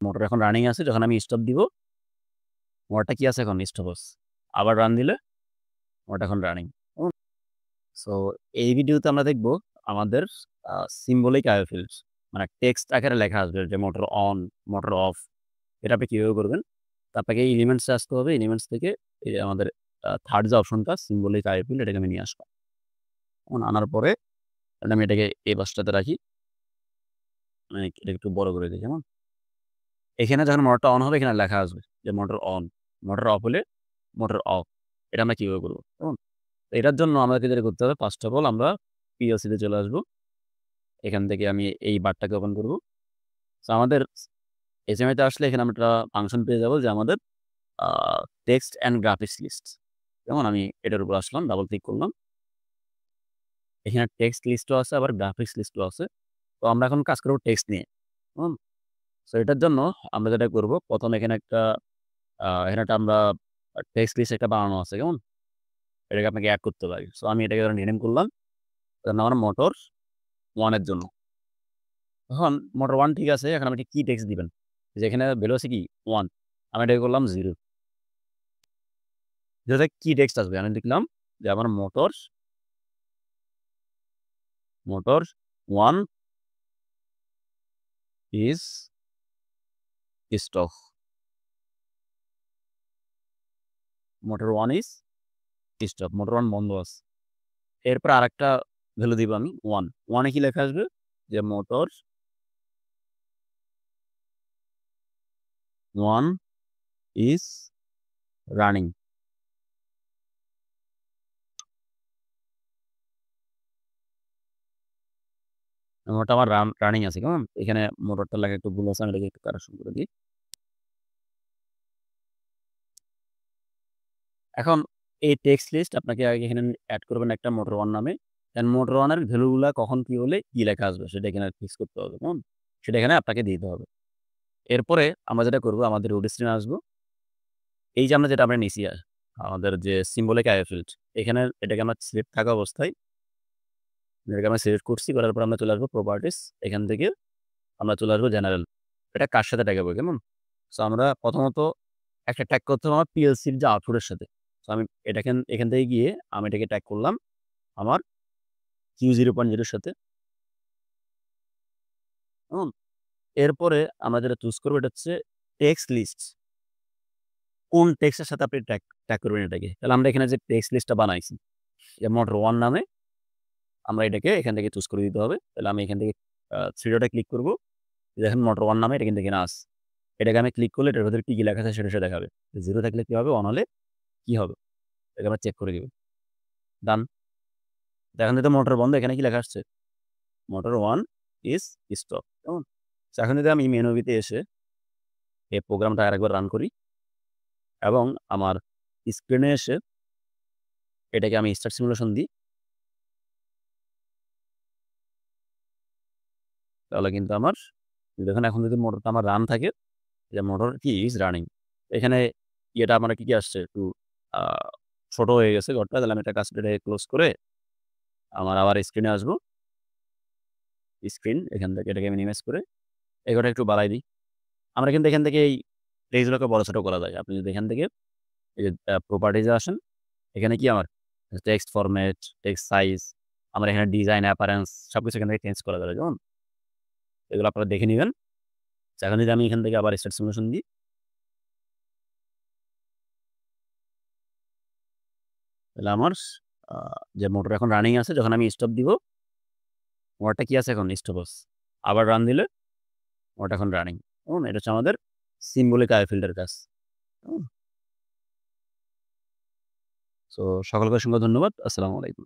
Motor এখন running আছে, যখন আমি স্টপ দিব মোটরটা কি আছে এখন স্টপ আছে। আবার রান দিলে মোটরটা এখন রানিং। সো এই ভিডিওতে আমরা দেখব আমাদের সিম্বলিক আইও ফিল্ডস মানে টেক্সট আকারে লেখা আসবে যে মোটর অন, মোটর অফ, এটা আপনি কিভাবে করবেন? তো আপনাকে এই এলিমেন্টসে আসতে হবে। এলিমেন্টস থেকে এই যে আমাদের থার্ড যে অপশনটা সিম্বলিক আইও ফিল্ড, এটাকে আমি নিয়ে আসবো। এখন আনার পরে আমি এটাকে এই পাশটাতে রাখি। মানে এটা একটু বড় করে দিই কেমন? এখানে যখন মোটরটা অন হবে এখানে লেখা আসবে যে মোটর অন, মোটর অফ হলে মোটর অফ। এটা আমরা কিভাবে করব? কেমন? তো এটার জন্য আমাদেরকে যেটা করতে হবে, ফার্স্ট অফ অল আমরা PLC তে চলে আসবো। এখান থেকে আমি এই বারটাকে ওপেন করব। সো আমাদের HMI তে আসলে এখানে আমরা একটা ফাংশন পেয়ে যাব যে আমাদের আ টেক্সট অ্যান্ড গ্রাফিক্স লিস্ট। যেমন আমি এটার উপর আসলাম, ডাবল ক্লিক করলাম। এখানে টেক্সট লিস্টও আছে আবার গ্রাফিক্স লিস্টও আছে। তো আমরা এখন কাজ করব টেক্সট নিয়ে। হুম? সো এটার জন্য আমরা যেটা করব, ১ম এখানে একটা এখানে একটা আমরা টেক্সট লিস্ট একটা বানানো আছে, কেমন? এটাকে আপনাকে এড করতে হবে আগে। সো আমি এটাকে রিনেম করলাম। এটার নাম হলো মোটর 1 এর জন্য। এখন মোটর 1 ঠিক আছে, এখন আপনি কি টেক্সট দিবেন? যে এখানে ভ্যালু আছে কি 1, আমি এটাকে করলাম 0। যেটা কি টেক্সট আসবে? আমি লিখলাম যে আমার motor 1 is stop. Motor 1 is stop. Motor 1 বন্ধ আছে। এরপর আরেকটা ভ্যালু দিব আমি 1। 1 এ কি লেখা আসবে? যে মোটর 1 ইজ রানিং। মোটরটা আমার রানিং আছে, কেমন? এখানে মোটরটার লেখা একটু ভুল আছে, আমি এটাকে একটু কারেকশন করে দিই। এখন এই টেক্সট লিস্ট আপনাকে আগে এখানে এড করবেন একটা মোটর 1 নামে। দেন মোটর 1 এর ভ্যালুগুলা কখন কি হলে কি লেখা আসবে সেটা এখানে ফিক্স করতে হবে, কেমন? সেটা এখানে আপনাকে দিতে হবে। এরপরে আমরা যেটা করব, আমাদের রুট স্ক্রিনে আসবো। এই যে আমরা যেটা আমরা নিছি আমাদের যে সিম্বলিক আইও ফিল্ড, এখানে এটাকে আমরা সিলেক্ট থাকা অবস্থায় এটাকে আমরা সিলেক্ট করছি। করার পর আমরা চলে আসবো প্রপার্টিস। এখান থেকে আমরা চলে আসবো জেনারেল। এটা কার সাথে ট্যাগ হবে, কেমন? সো আমরা প্রথমত একটা ট্যাগ করতে হবে আমার PLC-র যে আউটপুটের সাথে। সো আমি এটাকে এখান থেকে গিয়ে আমি এটাকে ট্যাগ করলাম আমার Q0.0 এর সাথে। কেমন? এরপরে আমরা যেটা চুজ করব এটা হচ্ছে টেক্সট লিস্ট। কোন টেক্সটের সাথে আপনি ট্যাগ ট্যাগ করবেন এটাকে। তাহলে আমরা এখানে যে টেক্সট লিস্টটা বানাইছি, যে মোটর 1 নামে আমরা এটাকে এখান থেকে চুজ করে দিতে হবে। তাহলে আমি এখান থেকে 3 ডটে ক্লিক করব। দেখেন মোটর 1 নামে এটা কিন্তু এখানে আছে। এটাকে আমি ক্লিক করলে এটার ভেতরে কি লেখা আছে সেটা সে দেখাবে। 0 থাকলে কি হবে? 1 হলে কি হবে? এটাকে আমরা চেক করে দিব। ডান। দেখেন তো মোটর বন্ধ, এখানে কি লেখা আসছে? Motor 1 is stop. কেমন? সো এখন যদি আমি মেনু ভিতে এসে এই প্রোগ্রামটা আরেকবার রান করি এবং আমার স্ক্রিনে এসে এটাকে আমি স্টার্ট সিমুলেশন দিই, তাহলে কিন্তু আমার দেখুন এখন যদি মোটরটা আমার রান থাকে, যে মোটর কি ইজ রানিং। এখানে ইয়েটা আমার কি আসছে? একটু আ ছোট হয়ে গেছে ঘরটা। তাহলে আমি এটা কাজটা ক্লোজ করে আমার আবার স্ক্রিনে আসবো। স্ক্রিন এখান থেকে এটাকে মিনিমাইজ করে এই ঘরটা একটু বাড়াই দিই। আমরা কিন্তু এখান থেকে এই টেক্সটগুলোকে বড় ছোট করা যায়। আপনি যদি এখান থেকে এই যে প্রপার্টিজ এ আসেন, এখানে কি আমার টেক্সট ফরমেট, টেক্সট সাইজ, আমরা এখানে ডিজাইন, অ্যাপারেন্স সবকিছু এখান থেকে চেঞ্জ করা যাবে, কেমন? এগুলো আপনারা দেখে নিবেন। এখন যদি আমি এখান থেকে আবার স্টার্ট সিমুলেশন দিই, তাহলে আমার আ যে মোটর এখন রানিং আছে, যখন আমি স্টপ দিব, মোটরটা কি আছে এখন? স্টপ আছে। আবার রান দিলে মোটরটা এখন রানিং। কেমন? এটা হচ্ছে আমাদের সিম্বলিক আইও ফিল্ডের কাজ। কেমন? সো সকলকে অসংখ্য ধন্যবাদ। আসসালামু আলাইকুম।